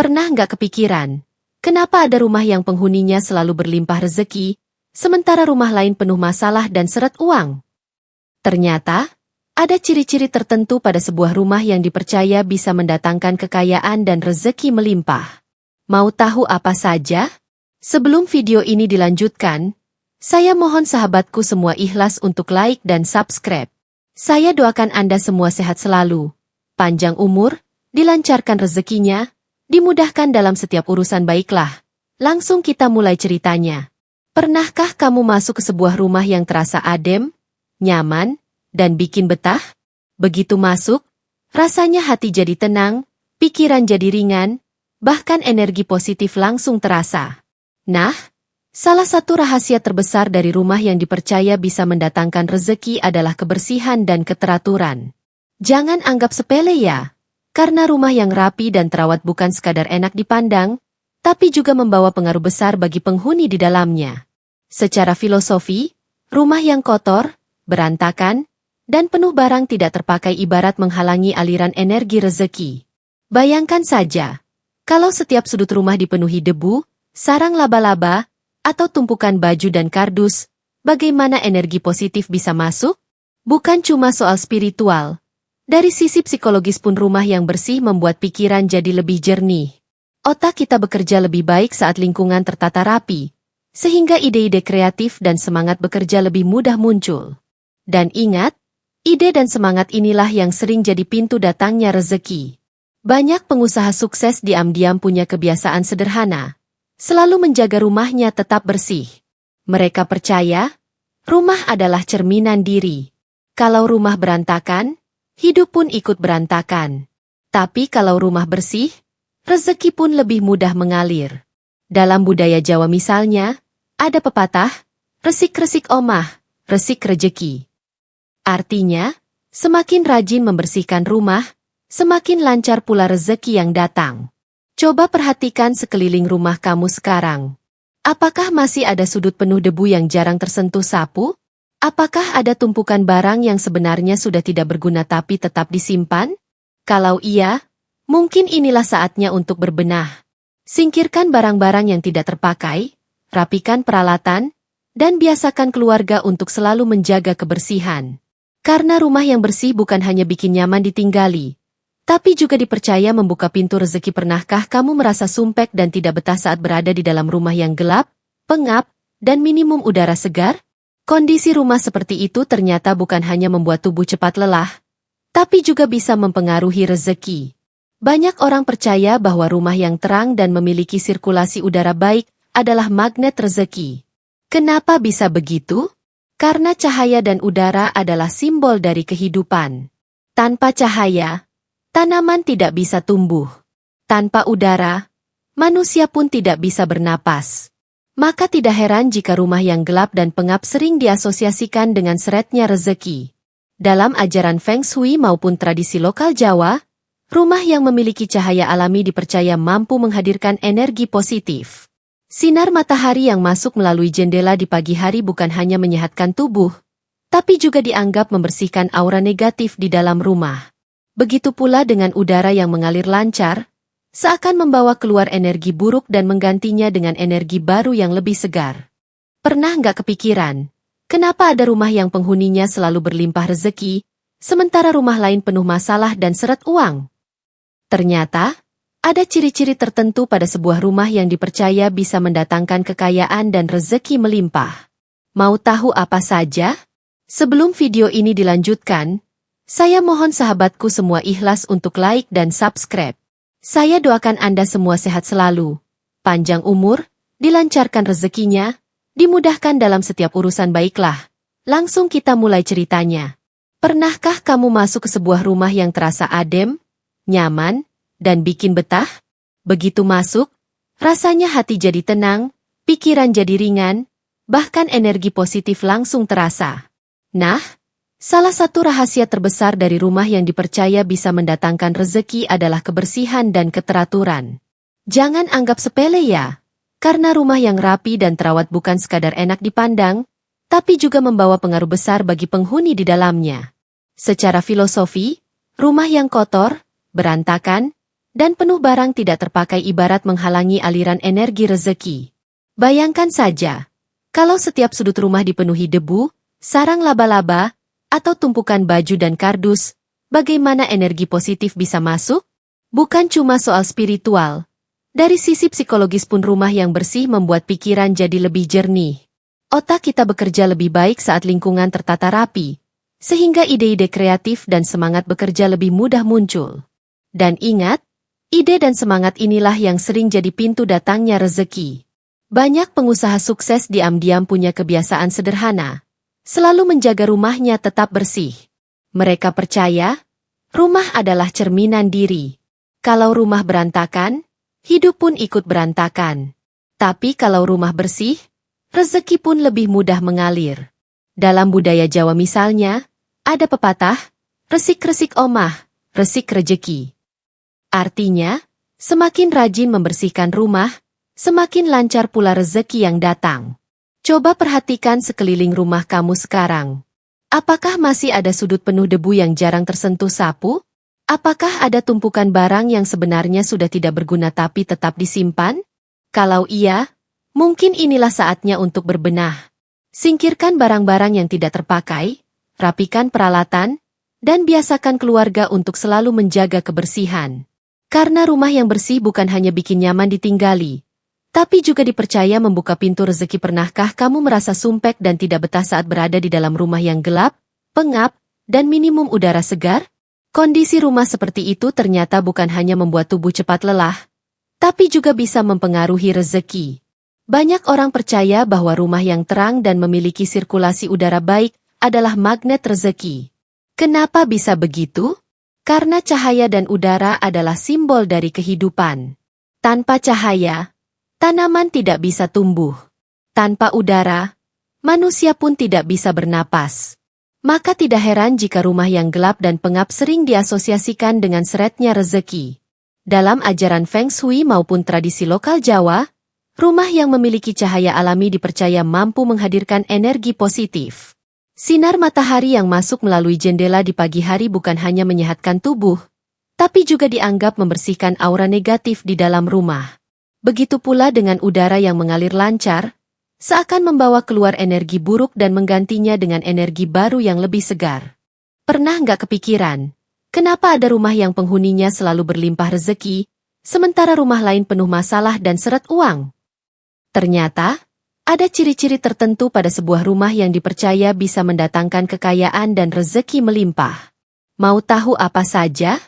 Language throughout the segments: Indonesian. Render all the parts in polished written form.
Pernah nggak kepikiran, kenapa ada rumah yang penghuninya selalu berlimpah rezeki, sementara rumah lain penuh masalah dan seret uang? Ternyata, ada ciri-ciri tertentu pada sebuah rumah yang dipercaya bisa mendatangkan kekayaan dan rezeki melimpah. Mau tahu apa saja? Sebelum video ini dilanjutkan, saya mohon sahabatku semua ikhlas untuk like dan subscribe. Saya doakan Anda semua sehat selalu, panjang umur, dilancarkan rezekinya, dimudahkan dalam setiap urusan. Baiklah, langsung kita mulai ceritanya. Pernahkah kamu masuk ke sebuah rumah yang terasa adem, nyaman, dan bikin betah? Begitu masuk, rasanya hati jadi tenang, pikiran jadi ringan, bahkan energi positif langsung terasa. Nah, salah satu rahasia terbesar dari rumah yang dipercaya bisa mendatangkan rezeki adalah kebersihan dan keteraturan. Jangan anggap sepele ya. Karena rumah yang rapi dan terawat bukan sekadar enak dipandang, tapi juga membawa pengaruh besar bagi penghuni di dalamnya. Secara filosofi, rumah yang kotor, berantakan, dan penuh barang tidak terpakai ibarat menghalangi aliran energi rezeki. Bayangkan saja, kalau setiap sudut rumah dipenuhi debu, sarang laba-laba, atau tumpukan baju dan kardus, bagaimana energi positif bisa masuk? Bukan cuma soal spiritual. Dari sisi psikologis pun rumah yang bersih membuat pikiran jadi lebih jernih. Otak kita bekerja lebih baik saat lingkungan tertata rapi, sehingga ide-ide kreatif dan semangat bekerja lebih mudah muncul. Dan ingat, ide dan semangat inilah yang sering jadi pintu datangnya rezeki. Banyak pengusaha sukses diam-diam punya kebiasaan sederhana, selalu menjaga rumahnya tetap bersih. Mereka percaya, rumah adalah cerminan diri. Kalau rumah berantakan, hidup pun ikut berantakan. Tapi kalau rumah bersih, rezeki pun lebih mudah mengalir. Dalam budaya Jawa misalnya, ada pepatah, resik-resik omah, resik rejeki. Artinya, semakin rajin membersihkan rumah, semakin lancar pula rezeki yang datang. Coba perhatikan sekeliling rumah kamu sekarang. Apakah masih ada sudut penuh debu yang jarang tersentuh sapu? Apakah ada tumpukan barang yang sebenarnya sudah tidak berguna tapi tetap disimpan? Kalau iya, mungkin inilah saatnya untuk berbenah. Singkirkan barang-barang yang tidak terpakai, rapikan peralatan, dan biasakan keluarga untuk selalu menjaga kebersihan. Karena rumah yang bersih bukan hanya bikin nyaman ditinggali, tapi juga dipercaya membuka pintu rezeki. Pernahkah kamu merasa sumpek dan tidak betah saat berada di dalam rumah yang gelap, pengap, dan minimum udara segar? Kondisi rumah seperti itu ternyata bukan hanya membuat tubuh cepat lelah, tapi juga bisa mempengaruhi rezeki. Banyak orang percaya bahwa rumah yang terang dan memiliki sirkulasi udara baik adalah magnet rezeki. Kenapa bisa begitu? Karena cahaya dan udara adalah simbol dari kehidupan. Tanpa cahaya, tanaman tidak bisa tumbuh. Tanpa udara, manusia pun tidak bisa bernapas. Maka tidak heran jika rumah yang gelap dan pengap sering diasosiasikan dengan seretnya rezeki. Dalam ajaran Feng Shui maupun tradisi lokal Jawa, rumah yang memiliki cahaya alami dipercaya mampu menghadirkan energi positif. Sinar matahari yang masuk melalui jendela di pagi hari bukan hanya menyehatkan tubuh, tapi juga dianggap membersihkan aura negatif di dalam rumah. Begitu pula dengan udara yang mengalir lancar, seakan membawa keluar energi buruk dan menggantinya dengan energi baru yang lebih segar. Pernah nggak kepikiran, kenapa ada rumah yang penghuninya selalu berlimpah rezeki, sementara rumah lain penuh masalah dan seret uang? Ternyata, ada ciri-ciri tertentu pada sebuah rumah yang dipercaya bisa mendatangkan kekayaan dan rezeki melimpah. Mau tahu apa saja? Sebelum video ini dilanjutkan, saya mohon sahabatku semua ikhlas untuk like dan subscribe. Saya doakan Anda semua sehat selalu, panjang umur, dilancarkan rezekinya, dimudahkan dalam setiap urusan. Baiklah, langsung kita mulai ceritanya. Pernahkah kamu masuk ke sebuah rumah yang terasa adem, nyaman, dan bikin betah? Begitu masuk, rasanya hati jadi tenang, pikiran jadi ringan, bahkan energi positif langsung terasa. Nah, salah satu rahasia terbesar dari rumah yang dipercaya bisa mendatangkan rezeki adalah kebersihan dan keteraturan. Jangan anggap sepele ya, karena rumah yang rapi dan terawat bukan sekadar enak dipandang, tapi juga membawa pengaruh besar bagi penghuni di dalamnya. Secara filosofi, rumah yang kotor, berantakan, dan penuh barang tidak terpakai ibarat menghalangi aliran energi rezeki. Bayangkan saja, kalau setiap sudut rumah dipenuhi debu, sarang laba-laba, atau tumpukan baju dan kardus, bagaimana energi positif bisa masuk? Bukan cuma soal spiritual. Dari sisi psikologis pun rumah yang bersih membuat pikiran jadi lebih jernih. Otak kita bekerja lebih baik saat lingkungan tertata rapi, sehingga ide-ide kreatif dan semangat bekerja lebih mudah muncul. Dan ingat, ide dan semangat inilah yang sering jadi pintu datangnya rezeki. Banyak pengusaha sukses diam-diam punya kebiasaan sederhana, selalu menjaga rumahnya tetap bersih. Mereka percaya, rumah adalah cerminan diri. Kalau rumah berantakan, hidup pun ikut berantakan. Tapi kalau rumah bersih, rezeki pun lebih mudah mengalir. Dalam budaya Jawa misalnya, ada pepatah, resik-resik omah, resik rejeki. Artinya, semakin rajin membersihkan rumah, semakin lancar pula rezeki yang datang. Coba perhatikan sekeliling rumah kamu sekarang. Apakah masih ada sudut penuh debu yang jarang tersentuh sapu? Apakah ada tumpukan barang yang sebenarnya sudah tidak berguna tapi tetap disimpan? Kalau iya, mungkin inilah saatnya untuk berbenah. Singkirkan barang-barang yang tidak terpakai, rapikan peralatan, dan biasakan keluarga untuk selalu menjaga kebersihan. Karena rumah yang bersih bukan hanya bikin nyaman ditinggali, tapi juga dipercaya membuka pintu rezeki. Pernahkah kamu merasa sumpek dan tidak betah saat berada di dalam rumah yang gelap, pengap, dan minimum udara segar? Kondisi rumah seperti itu ternyata bukan hanya membuat tubuh cepat lelah, tapi juga bisa mempengaruhi rezeki. Banyak orang percaya bahwa rumah yang terang dan memiliki sirkulasi udara baik adalah magnet rezeki. Kenapa bisa begitu? Karena cahaya dan udara adalah simbol dari kehidupan. Tanpa cahaya, tanaman tidak bisa tumbuh. Tanpa udara, manusia pun tidak bisa bernapas. Maka tidak heran jika rumah yang gelap dan pengap sering diasosiasikan dengan seretnya rezeki. Dalam ajaran Feng Shui maupun tradisi lokal Jawa, rumah yang memiliki cahaya alami dipercaya mampu menghadirkan energi positif. Sinar matahari yang masuk melalui jendela di pagi hari bukan hanya menyehatkan tubuh, tapi juga dianggap membersihkan aura negatif di dalam rumah. Begitu pula dengan udara yang mengalir lancar, seakan membawa keluar energi buruk dan menggantinya dengan energi baru yang lebih segar. Pernah nggak kepikiran, kenapa ada rumah yang penghuninya selalu berlimpah rezeki, sementara rumah lain penuh masalah dan seret uang? Ternyata, ada ciri-ciri tertentu pada sebuah rumah yang dipercaya bisa mendatangkan kekayaan dan rezeki melimpah. Mau tahu apa saja?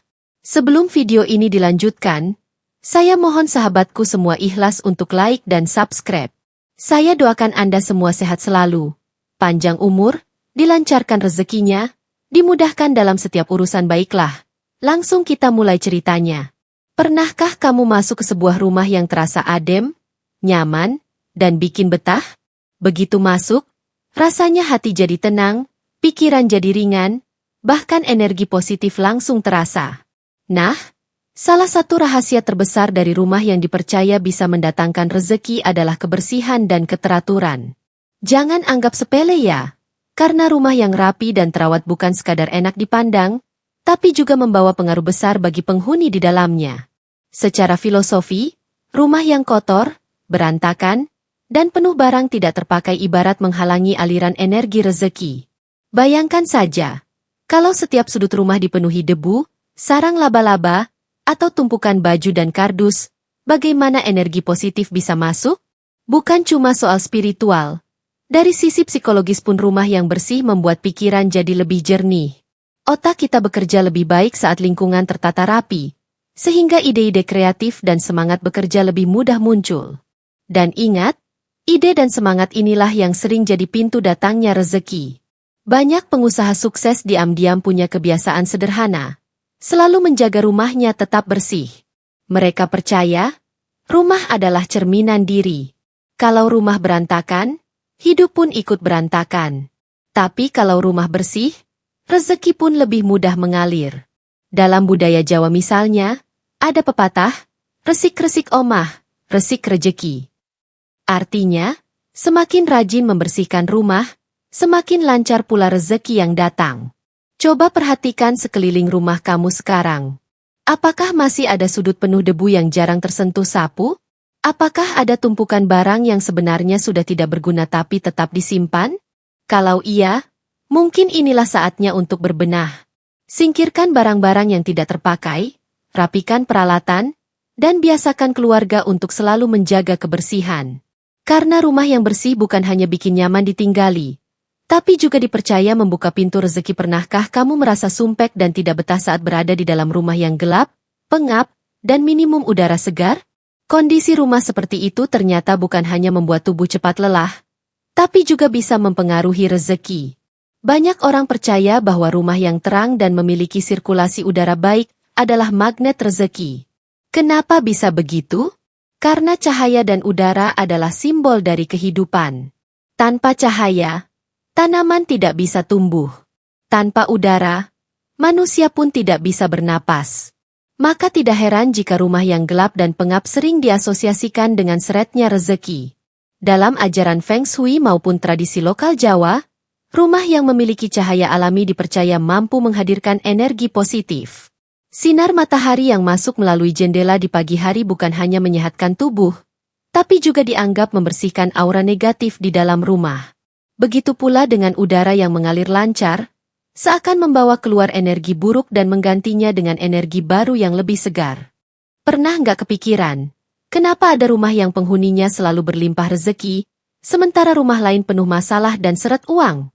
Sebelum video ini dilanjutkan, saya mohon sahabatku semua ikhlas untuk like dan subscribe. Saya doakan Anda semua sehat selalu, panjang umur, dilancarkan rezekinya, dimudahkan dalam setiap urusan. Baiklah, langsung kita mulai ceritanya. Pernahkah kamu masuk ke sebuah rumah yang terasa adem, nyaman, dan bikin betah? Begitu masuk, rasanya hati jadi tenang, pikiran jadi ringan, bahkan energi positif langsung terasa. Nah, salah satu rahasia terbesar dari rumah yang dipercaya bisa mendatangkan rezeki adalah kebersihan dan keteraturan. Jangan anggap sepele ya, karena rumah yang rapi dan terawat bukan sekadar enak dipandang, tapi juga membawa pengaruh besar bagi penghuni di dalamnya. Secara filosofi, rumah yang kotor, berantakan, dan penuh barang tidak terpakai ibarat menghalangi aliran energi rezeki. Bayangkan saja, kalau setiap sudut rumah dipenuhi debu, sarang laba-laba, atau tumpukan baju dan kardus, bagaimana energi positif bisa masuk? Bukan cuma soal spiritual. Dari sisi psikologis pun rumah yang bersih membuat pikiran jadi lebih jernih. Otak kita bekerja lebih baik saat lingkungan tertata rapi, sehingga ide-ide kreatif dan semangat bekerja lebih mudah muncul. Dan ingat, ide dan semangat inilah yang sering jadi pintu datangnya rezeki. Banyak pengusaha sukses diam-diam punya kebiasaan sederhana, selalu menjaga rumahnya tetap bersih. Mereka percaya, rumah adalah cerminan diri. Kalau rumah berantakan, hidup pun ikut berantakan. Tapi kalau rumah bersih, rezeki pun lebih mudah mengalir. Dalam budaya Jawa misalnya, ada pepatah, resik-resik omah, resik rejeki. Artinya, semakin rajin membersihkan rumah, semakin lancar pula rezeki yang datang. Coba perhatikan sekeliling rumah kamu sekarang. Apakah masih ada sudut penuh debu yang jarang tersentuh sapu? Apakah ada tumpukan barang yang sebenarnya sudah tidak berguna tapi tetap disimpan? Kalau iya, mungkin inilah saatnya untuk berbenah. Singkirkan barang-barang yang tidak terpakai, rapikan peralatan, dan biasakan keluarga untuk selalu menjaga kebersihan. Karena rumah yang bersih bukan hanya bikin nyaman ditinggali, tapi juga dipercaya membuka pintu rezeki. Pernahkah kamu merasa sumpek dan tidak betah saat berada di dalam rumah yang gelap, pengap, dan minimum udara segar? Kondisi rumah seperti itu ternyata bukan hanya membuat tubuh cepat lelah, tapi juga bisa mempengaruhi rezeki. Banyak orang percaya bahwa rumah yang terang dan memiliki sirkulasi udara baik adalah magnet rezeki. Kenapa bisa begitu? Karena cahaya dan udara adalah simbol dari kehidupan. Tanpa cahaya, tanaman tidak bisa tumbuh. Tanpa udara, manusia pun tidak bisa bernapas. Maka tidak heran jika rumah yang gelap dan pengap sering diasosiasikan dengan seretnya rezeki. Dalam ajaran Feng Shui maupun tradisi lokal Jawa, rumah yang memiliki cahaya alami dipercaya mampu menghadirkan energi positif. Sinar matahari yang masuk melalui jendela di pagi hari bukan hanya menyehatkan tubuh, tapi juga dianggap membersihkan aura negatif di dalam rumah. Begitu pula dengan udara yang mengalir lancar, seakan membawa keluar energi buruk dan menggantinya dengan energi baru yang lebih segar. Pernah nggak kepikiran, kenapa ada rumah yang penghuninya selalu berlimpah rezeki, sementara rumah lain penuh masalah dan seret uang?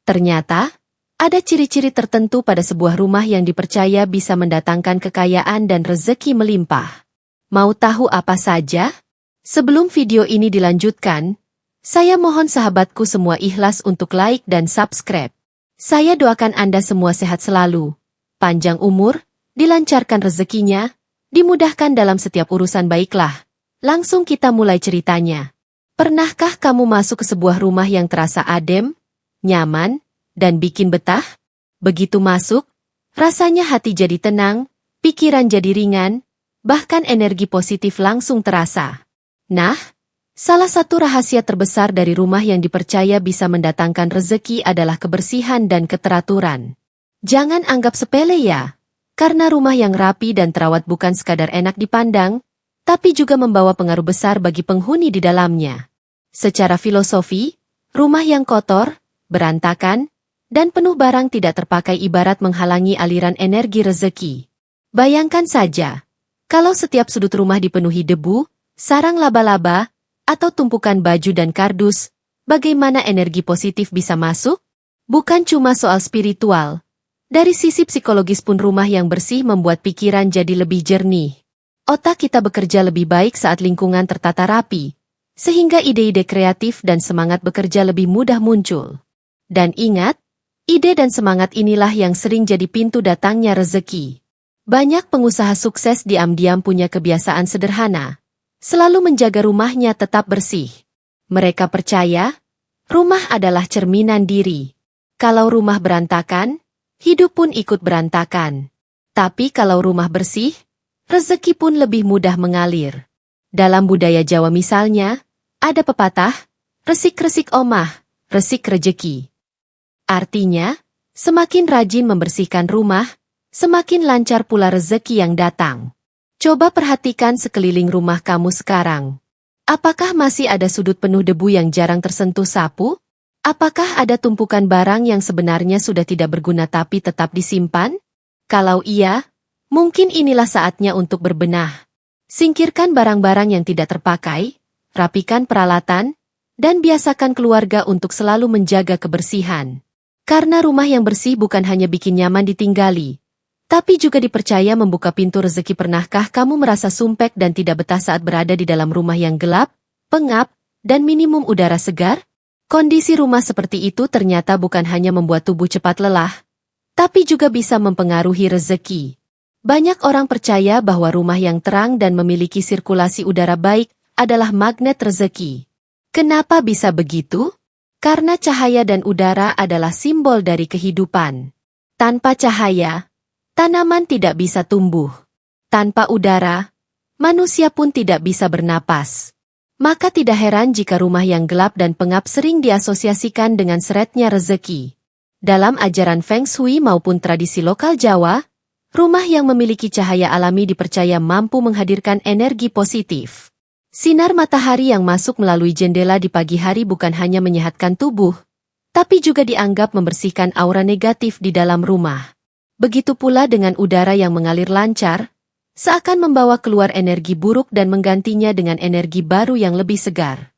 Ternyata, ada ciri-ciri tertentu pada sebuah rumah yang dipercaya bisa mendatangkan kekayaan dan rezeki melimpah. Mau tahu apa saja? Sebelum video ini dilanjutkan, saya mohon sahabatku semua ikhlas untuk like dan subscribe. Saya doakan Anda semua sehat selalu, panjang umur, dilancarkan rezekinya, dimudahkan dalam setiap urusan. Baiklah, langsung kita mulai ceritanya. Pernahkah kamu masuk ke sebuah rumah yang terasa adem, nyaman, dan bikin betah? Begitu masuk, rasanya hati jadi tenang, pikiran jadi ringan, bahkan energi positif langsung terasa. Nah, salah satu rahasia terbesar dari rumah yang dipercaya bisa mendatangkan rezeki adalah kebersihan dan keteraturan. Jangan anggap sepele ya, karena rumah yang rapi dan terawat bukan sekadar enak dipandang, tapi juga membawa pengaruh besar bagi penghuni di dalamnya. Secara filosofi, rumah yang kotor, berantakan, dan penuh barang tidak terpakai ibarat menghalangi aliran energi rezeki. Bayangkan saja, kalau setiap sudut rumah dipenuhi debu, sarang laba-laba, atau tumpukan baju dan kardus, bagaimana energi positif bisa masuk? Bukan cuma soal spiritual. Dari sisi psikologis pun rumah yang bersih membuat pikiran jadi lebih jernih. Otak kita bekerja lebih baik saat lingkungan tertata rapi, sehingga ide-ide kreatif dan semangat bekerja lebih mudah muncul. Dan ingat, ide dan semangat inilah yang sering jadi pintu datangnya rezeki. Banyak pengusaha sukses diam-diam punya kebiasaan sederhana, selalu menjaga rumahnya tetap bersih. Mereka percaya, rumah adalah cerminan diri. Kalau rumah berantakan, hidup pun ikut berantakan. Tapi kalau rumah bersih, rezeki pun lebih mudah mengalir. Dalam budaya Jawa misalnya, ada pepatah, resik-resik omah, resik rejeki. Artinya, semakin rajin membersihkan rumah, semakin lancar pula rezeki yang datang. Coba perhatikan sekeliling rumah kamu sekarang. Apakah masih ada sudut penuh debu yang jarang tersentuh sapu? Apakah ada tumpukan barang yang sebenarnya sudah tidak berguna tapi tetap disimpan? Kalau iya, mungkin inilah saatnya untuk berbenah. Singkirkan barang-barang yang tidak terpakai, rapikan peralatan, dan biasakan keluarga untuk selalu menjaga kebersihan. Karena rumah yang bersih bukan hanya bikin nyaman ditinggali, tapi juga dipercaya membuka pintu rezeki. Pernahkah kamu merasa sumpek dan tidak betah saat berada di dalam rumah yang gelap, pengap, dan minimum udara segar? Kondisi rumah seperti itu ternyata bukan hanya membuat tubuh cepat lelah, tapi juga bisa mempengaruhi rezeki. Banyak orang percaya bahwa rumah yang terang dan memiliki sirkulasi udara baik adalah magnet rezeki. Kenapa bisa begitu? Karena cahaya dan udara adalah simbol dari kehidupan. Tanpa cahaya, tanaman tidak bisa tumbuh. Tanpa udara, manusia pun tidak bisa bernapas. Maka tidak heran jika rumah yang gelap dan pengap sering diasosiasikan dengan seretnya rezeki. Dalam ajaran Feng Shui maupun tradisi lokal Jawa, Rumah yang memiliki cahaya alami dipercaya mampu menghadirkan energi positif. Sinar matahari yang masuk melalui jendela di pagi hari bukan hanya menyehatkan tubuh, tapi juga dianggap membersihkan aura negatif di dalam rumah. Begitu pula dengan udara yang mengalir lancar, seakan membawa keluar energi buruk dan menggantinya dengan energi baru yang lebih segar.